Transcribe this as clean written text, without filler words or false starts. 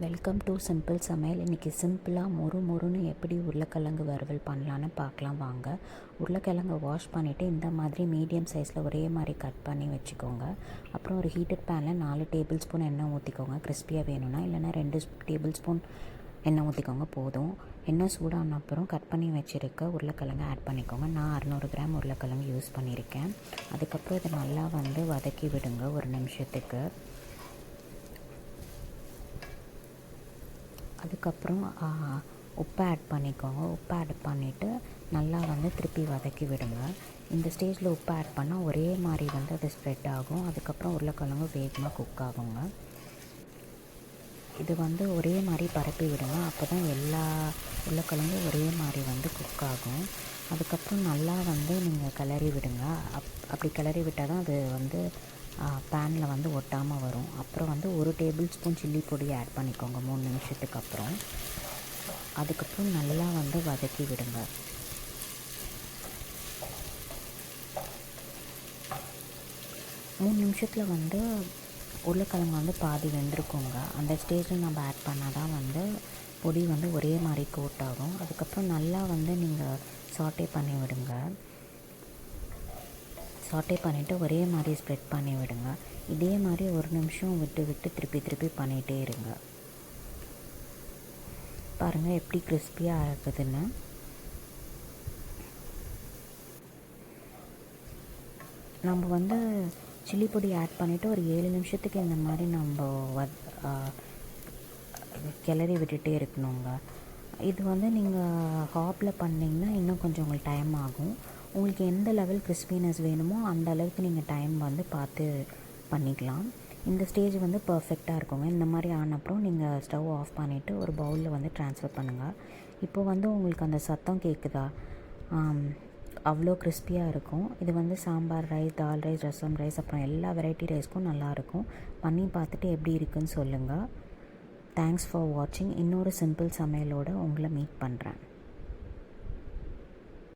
Welcome to simple சமையல். இன்றைக்கி சிம்பிளாக மொறுன்னு எப்படி உருளைக்கிழங்கு வறுவல் பண்ணலான்னு பார்க்கலாம் வாங்க. உருளைக்கிழங்கு வாஷ் பண்ணிவிட்டு இந்த மாதிரி மீடியம் சைஸில் ஒரே மாதிரி கட் பண்ணி வச்சுக்கோங்க. அப்புறம் ஒரு ஹீட்டட் பேனில் 4 டேபிள் ஸ்பூன் எண்ணெய் ஊற்றிக்கோங்க. கிறிஸ்பியாக வேணும்னா, இல்லைனா 2 டேபிள் ஸ்பூன் எண்ணெய் ஊற்றிக்கோங்க போதும். எண்ணெய் சூடான அப்புறம் கட் பண்ணி வச்சுருக்க உருளைக்கிழங்கு ஆட் பண்ணிக்கோங்க. நான் 600 கிராம் உருளைக்கிழங்கு யூஸ் பண்ணியிருக்கேன். அதுக்கப்புறம் இதை நல்லா வதக்கி விடுங்க ஒரு நிமிஷத்துக்கு. அதுக்கப்புறம் உப்பு ஆட் பண்ணிக்கோங்க. உப்பு ஆட் பண்ணிவிட்டு நல்லா திருப்பி வதக்கி விடுங்க. இந்த ஸ்டேஜில் உப்பு ஆட் பண்ணால் ஒரே மாதிரி அது ஸ்ப்ரெட் ஆகும். அதுக்கப்புறம் உருளைக்கிழங்கு வேகமாக குக் ஆகுங்க. இது ஒரே மாதிரி பரப்பி விடுங்க. அப்போ தான் எல்லா உருளைக்கிழங்கும் ஒரே மாதிரி குக் ஆகும். அதுக்கப்புறம் நல்லா நீங்கள் கிளறி விடுங்க. அப்படி கிளறி விட்டால் தான் அது பேனில் ஒட்டாமல் வரும். அப்புறம் 1 டேபிள் ஸ்பூன் சில்லி பொடி ஆட் பண்ணிக்கோங்க 3 நிமிஷத்துக்கு அப்புறம். அதுக்கப்புறம் நல்லா வதக்கி விடுங்க. மூணு நிமிஷத்தில் உருளைக்கிழங்கு பாதி வெந்திருக்குங்க. அந்த ஸ்டேஜில் நம்ம ஆட் பண்ணால் தான் பொடி ஒரே மாதிரி கோட் ஆகும். அதுக்கப்புறம் நல்லா நீங்கள் சாட்டே பண்ணி விடுங்க. சாட்டே பண்ணிவிட்டு ஒரே மாதிரி ஸ்ப்ரெட் பண்ணி விடுங்க. இதே மாதிரி 1 நிமிஷம் விட்டு திருப்பி பண்ணிகிட்டே இருங்க. பாருங்கள் எப்படி கிறிஸ்பியாக இருக்குதுன்னு. நம்ம சில்லி பொடி ஆட் பண்ணிவிட்டு ஒரு 7 நிமிஷத்துக்கு இந்த மாதிரி நம்ம கிளறி விட்டுட்டே இருக்கணுங்க. இது நீங்கள் ஹாப்பில் பண்ணிங்கன்னா இன்னும் கொஞ்சம் உங்களுக்கு டைம் ஆகும். உங்களுக்கு எந்த லெவல் கிறிஸ்பினஸ் வேணுமோ அந்த அளவுக்கு நீங்கள் டைம் பார்த்து பண்ணிக்கலாம். இந்த ஸ்டேஜ் பர்ஃபெக்டாக இருக்குங்க. இந்த மாதிரி ஆனப்புறம் நீங்கள் ஸ்டவ் ஆஃப் பண்ணிவிட்டு ஒரு பவுலில் ட்ரான்ஸ்ஃபர் பண்ணுங்கள். இப்போ உங்களுக்கு அந்த சத்தம் கேட்குதா? அவ்வளோ கிறிஸ்பியாக இருக்கும். இது சாம்பார் ரைஸ், தால் ரைஸ், ரசம் ரைஸ், அப்புறம் எல்லா வெரைட்டி ரைஸ்க்கும் நல்லாயிருக்கும். பண்ணி பார்த்துட்டு எப்படி இருக்குன்னு சொல்லுங்கள். தேங்க்ஸ் ஃபார் வாட்சிங். இன்னொரு சிம்பிள் சமையலோடு உங்களை மீட் பண்ணுறேன்.